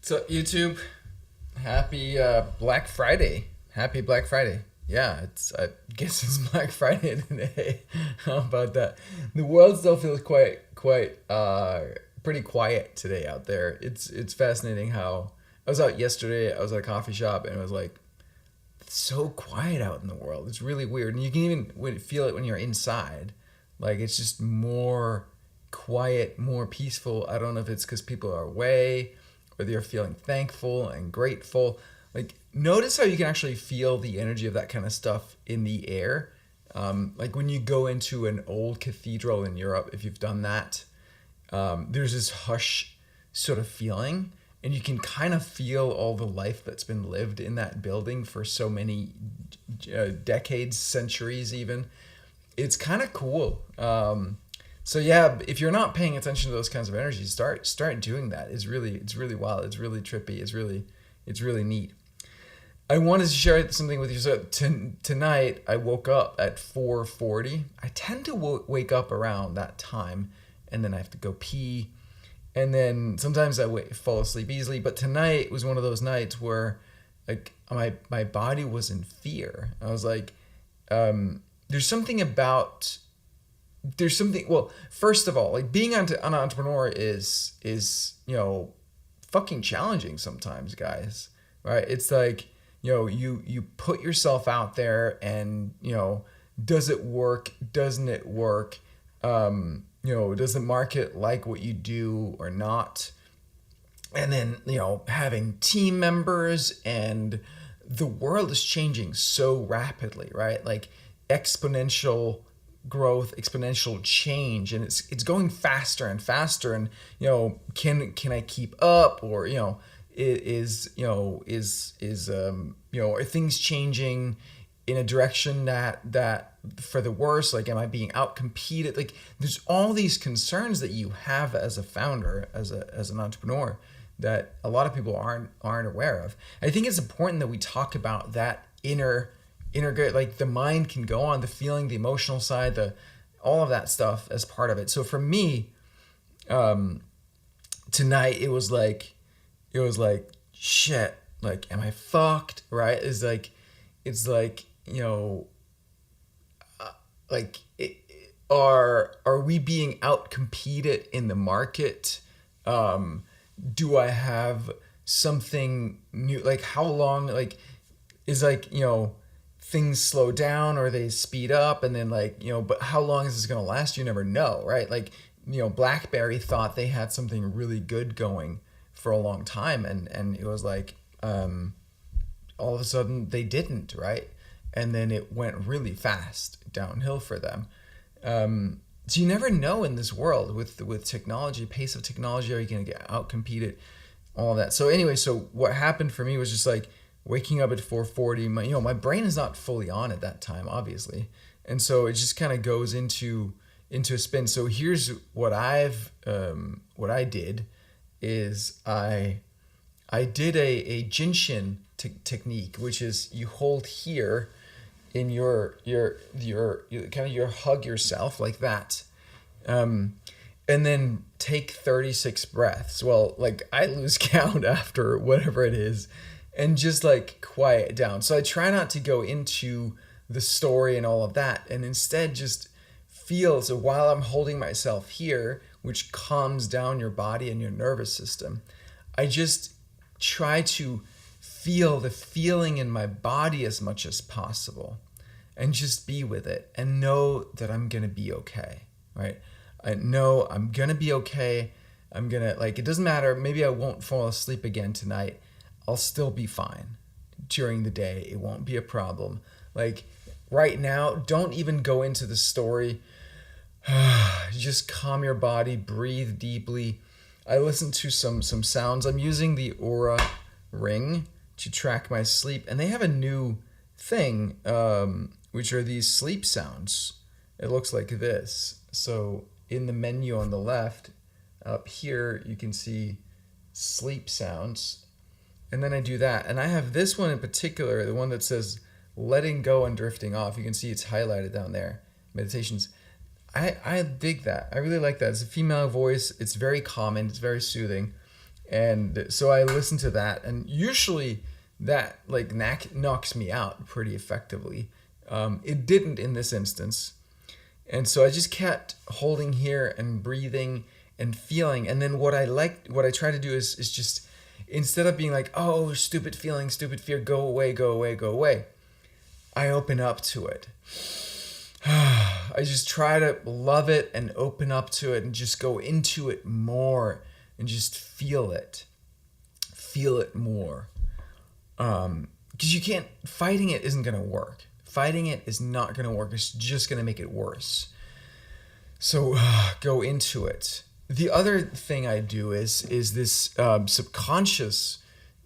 So YouTube, happy Black Friday. Happy Black Friday. Yeah, I guess it's Black Friday today. How about that? The world still feels quite pretty quiet today out there. It's fascinating how I was out yesterday. I was at a coffee shop and it was like it's so quiet out in the world. It's really weird, and you can even feel it when you're inside. Like it's just more quiet, more peaceful. I don't know if it's because people are away or they're feeling thankful and grateful. Like notice how you can actually feel the energy of that kind of stuff in the air. Like when you go into an old cathedral in Europe, if you've done that, there's this hush sort of feeling, and you can kind of feel all the life that's been lived in that building for so many decades, centuries, even. It's kind of cool. So yeah, if you're not paying attention to those kinds of energies, start doing that. It's really wild. It's really trippy. It's really neat. I wanted to share something with you. So tonight I woke up at 4:40. I tend to wake up around that time, and then I have to go pee, and then sometimes I fall asleep easily. But tonight was one of those nights where, like, my body was in fear. I was like, there's something about there's something. Well, first of all, like being an entrepreneur is fucking challenging sometimes, guys. Right? It's like you put yourself out there, and does it work? Doesn't it work? Does the market like what you do or not? And then having team members, and the world is changing so rapidly, right? Like exponential growth, exponential change, and it's going faster and faster. And can I keep up? Or are things changing in a direction that for the worse? Like, am I being out competed? Like, there's all these concerns that you have as a founder, as an entrepreneur, that a lot of people aren't aware of. I think it's important that we talk about that inner good. Like the mind can go on, the feeling, the emotional side, the all of that stuff as part of it. So for me, tonight it was like shit. Like, am I fucked? Right? It's like like are we being out competed in the market? Do I have something new? Like, how long? Like, is things slow down or they speed up, and then but how long is this gonna last? You never know, right? Like, BlackBerry thought they had something really good going for a long time, and it was like all of a sudden they didn't, right? And then it went really fast downhill for them. So you never know in this world with technology, pace of technology. Are you going to get out competed? All of that. So anyway, so what happened for me was just like waking up at 4:40. My brain is not fully on at that time, obviously, and so it just kind of goes into a spin. So here's what what I did is I did a ginseng technique, which is you hold here in your kind of your hug yourself like that, and then take 36 breaths. Well, like I lose count after whatever it is, and just like quiet down. So I try not to go into the story and all of that, and instead just feel. So while I'm holding myself here, which calms down your body and your nervous system, I just try to feel the feeling in my body as much as possible, and just be with it and know that I'm gonna be okay, right? I know I'm gonna be okay. I'm gonna, like, it doesn't matter. Maybe I won't fall asleep again tonight. I'll still be fine during the day. It won't be a problem. Like right now, don't even go into the story. Just calm your body, breathe deeply. I listen to some sounds. I'm using the Aura ring to track my sleep, and they have a new thing, which are these sleep sounds. It looks like this. So in the menu on the left, up here, you can see sleep sounds, and then I do that. And I have this one in particular, the one that says letting go and drifting off. You can see it's highlighted down there. Meditations. I dig that. I really like that. It's a female voice. It's very common. It's very soothing. And so I listen to that, and usually that like knocks me out pretty effectively. It didn't in this instance. And so I just kept holding here and breathing and feeling. And then what I try to do is just, instead of being like, oh, stupid feeling, stupid fear, go away, go away, go away, I open up to it. I just try to love it and open up to it and just go into it more and just feel it. Feel it more. Because you can't, fighting it isn't going to work. Fighting it is not going to work. It's just going to make it worse. So go into it. The other thing I do is this subconscious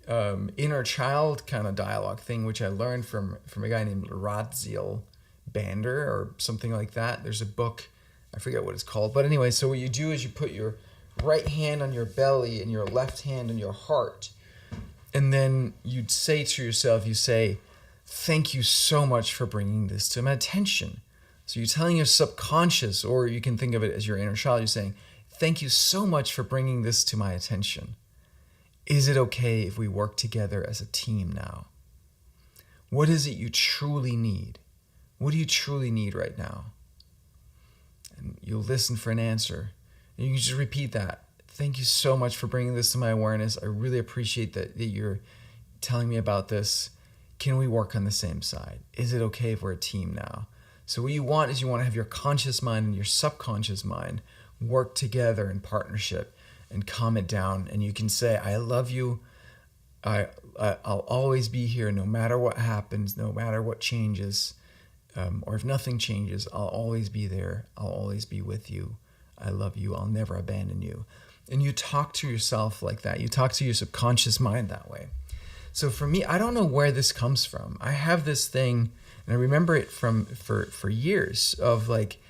inner child kind of dialogue thing, which I learned from a guy named Radziel Bander or something like that. There's a book, I forget what it's called. But anyway, so what you do is you put your right hand on your belly and your left hand on your heart. And then you'd say to yourself, you say, thank you so much for bringing this to my attention. So you're telling your subconscious, or you can think of it as your inner child, you're saying, thank you so much for bringing this to my attention. Is it okay if we work together as a team now? What is it you truly need? What do you truly need right now? And you'll listen for an answer. And you can just repeat that. Thank you so much for bringing this to my awareness. I really appreciate that you're telling me about this. Can we work on the same side? Is it okay if we're a team now? So what you want is you want to have your conscious mind and your subconscious mind work together in partnership and calm it down. And you can say, I love you. I'll always be here no matter what happens, no matter what changes. Or if nothing changes, I'll always be there. I'll always be with you. I love you. I'll never abandon you. And you talk to yourself like that. You talk to your subconscious mind that way. So for me, I don't know where this comes from. I have this thing, and I remember it for years of like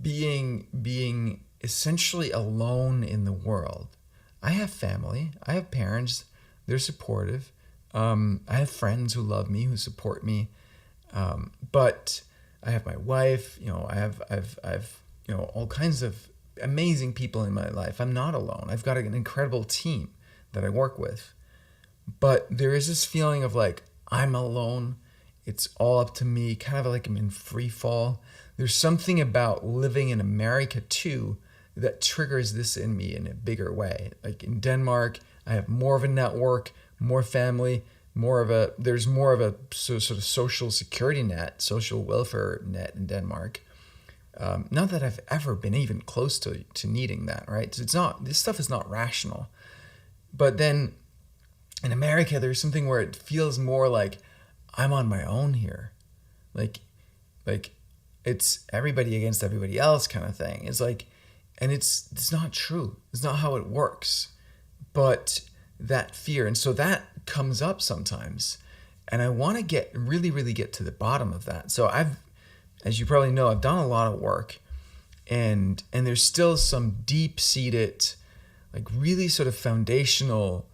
being essentially alone in the world. I have family. I have parents. They're supportive. I have friends who love me, who support me. But I have my wife. I have all kinds of amazing people in my life. I'm not alone. I've got an incredible team that I work with. But there is this feeling of like, I'm alone. It's all up to me, kind of like I'm in free fall. There's something about living in America too that triggers this in me in a bigger way. Like in Denmark, I have more of a network, more family, there's more of a sort of social security net, social welfare net in Denmark. Not that I've ever been even close to needing that, right? So this stuff is not rational. But then in America, there's something where it feels more like I'm on my own here. Like it's everybody against everybody else kind of thing. It's like, and it's not true. It's not how it works. But that fear, and so that comes up sometimes. And I want to really, really get to the bottom of that. So as you probably know, I've done a lot of work, and there's still some deep-seated, like really sort of foundational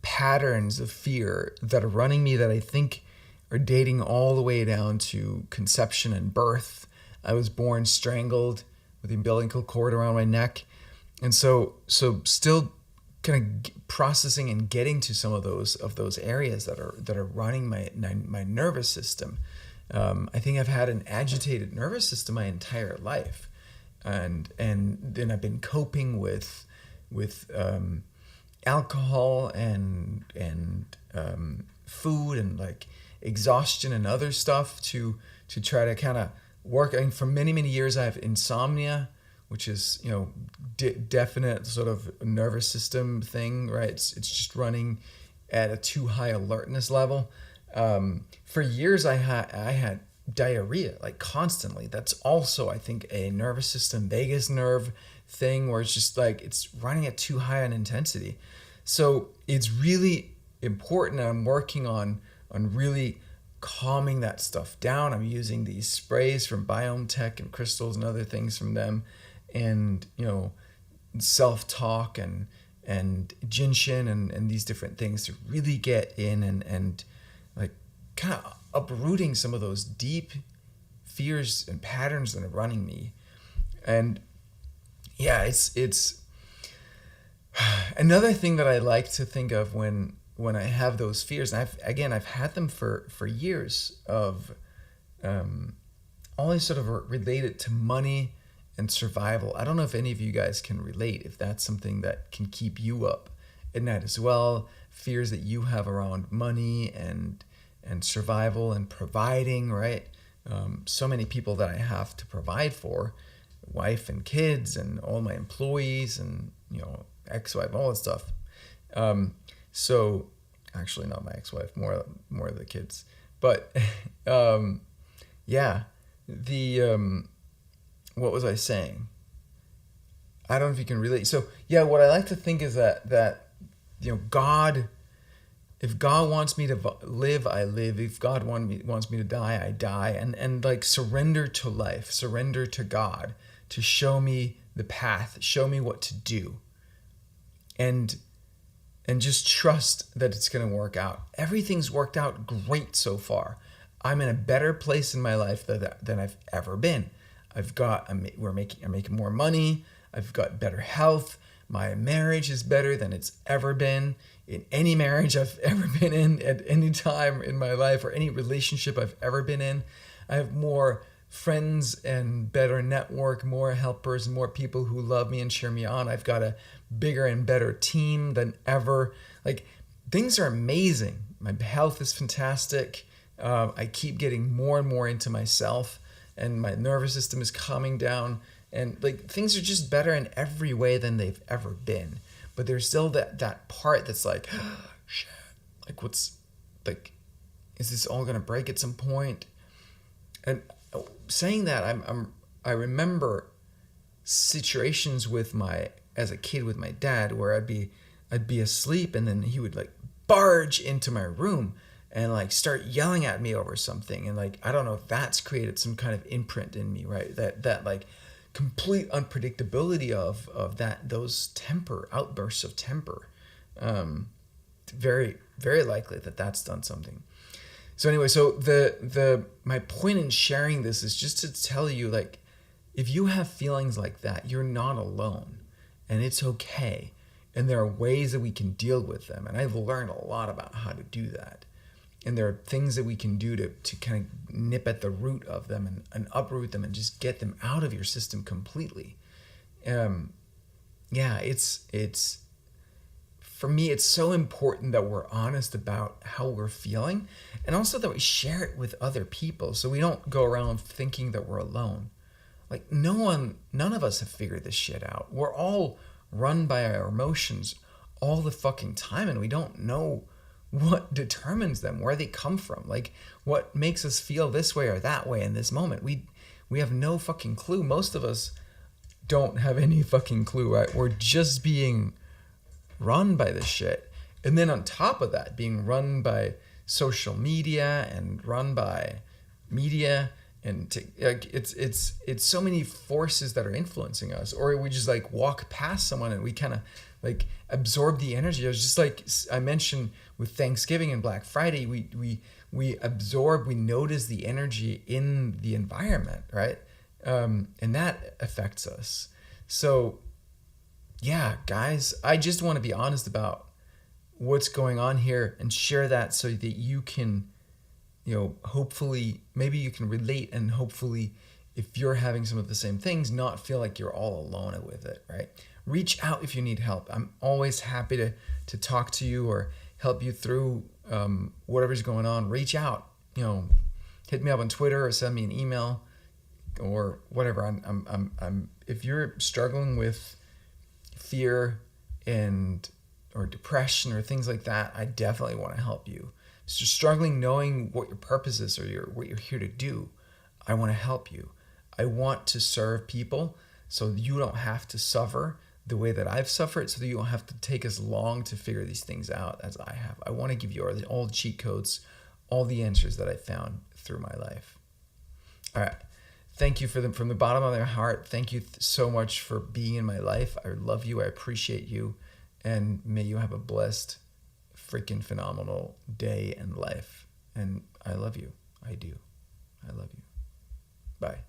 patterns of fear that are running me that I think are dating all the way down to conception and birth. I was born strangled with the umbilical cord around my neck. And so still kind of processing and getting to some of those areas that are running my nervous system. I think I've had an agitated nervous system my entire life, and then I've been coping with alcohol and food and like exhaustion and other stuff to try to kind of work. I mean, for many years I have insomnia, which is definite sort of nervous system thing, right? It's just running at a too high alertness level. For years I had diarrhea like constantly. That's also, I think, a nervous system vagus nerve thing where it's just like it's running at too high an intensity. So it's really important, and I'm working on really calming that stuff down. I'm using these sprays from Biome Tech and crystals and other things from them, and self-talk and ginseng and these different things to really get in and like kind of uprooting some of those deep fears and patterns that are running me. And yeah, it's Another thing that I like to think of when I have those fears, and I've had them for years of always sort of related to money and survival. I don't know if any of you guys can relate, if that's something that can keep you up at night as well. Fears that you have around money and survival and providing, right? So many people that I have to provide for, wife and kids and all my employees and ex-wife, all that stuff. So actually not my ex-wife, more of the kids, but yeah, the what was I saying? I don't know if you can relate. So yeah, what I like to think is that God, if God wants me to live, I live. If God wants me to die, I die. And like surrender to life, surrender to God to show me the path, show me what to do, and just trust that it's going to work out. Everything's worked out great so far. I'm in a better place in my life than I've ever been. I'm making more money. I've got better health. My marriage is better than it's ever been in any marriage I've ever been in at any time in my life, or any relationship I've ever been in. I have more friends and better network, more helpers, more people who love me and cheer me on. I've got a bigger and better team than ever. Like, things are amazing. My health is fantastic. I keep getting more and more into myself, and my nervous system is calming down, and like things are just better in every way than they've ever been. But there's still that part that's like, oh, shit, like what's like, is this all gonna break at some point? And saying that, I remember situations as a kid with my dad where I'd be asleep, and then he would like barge into my room and like start yelling at me over something, and like I don't know if that's created some kind of imprint in me, right? That like complete unpredictability of those outbursts of temper. Very, very likely that's done something. So anyway, so my point in sharing this is just to tell you, like, if you have feelings like that, you're not alone, and it's okay. And there are ways that we can deal with them, and I've learned a lot about how to do that. And there are things that we can do to kind of nip at the root of them and uproot them and just get them out of your system completely. Yeah, it's for me, it's so important that we're honest about how we're feeling, and also that we share it with other people, so we don't go around thinking that we're alone. Like, none of us have figured this shit out. We're all run by our emotions all the fucking time, and we don't know what determines them, where they come from, like what makes us feel this way or that way in this moment. We have no fucking clue. Most of us don't have any fucking clue, right? We're just being run by this shit. And then on top of that, being run by social media and run by media, and it's so many forces that are influencing us. Or we just like walk past someone and we kind of like absorb the energy. It was just like I mentioned with Thanksgiving and Black Friday, we absorb, we notice the energy in the environment, right? And that affects us. So yeah, guys, I just want to be honest about what's going on here and share that so that you can, hopefully, maybe you can relate, and hopefully, if you're having some of the same things, not feel like you're all alone with it, right? Reach out if you need help. I'm always happy to talk to you or help you through whatever's going on. Reach out, hit me up on Twitter or send me an email or whatever. I'm if you're struggling with fear or depression or things like that, I definitely want to help you. So you're struggling knowing what your purpose is or what you're here to do, I want to help you. I want to serve people so you don't have to suffer the way that I've suffered, so that you don't have to take as long to figure these things out as I have. I want to give you all the cheat codes, all the answers that I found through my life. All right. Thank you from the bottom of my heart. Thank you so much for being in my life. I love you. I appreciate you. And may you have a blessed, freaking phenomenal day and life. And I love you. I do. I love you. Bye.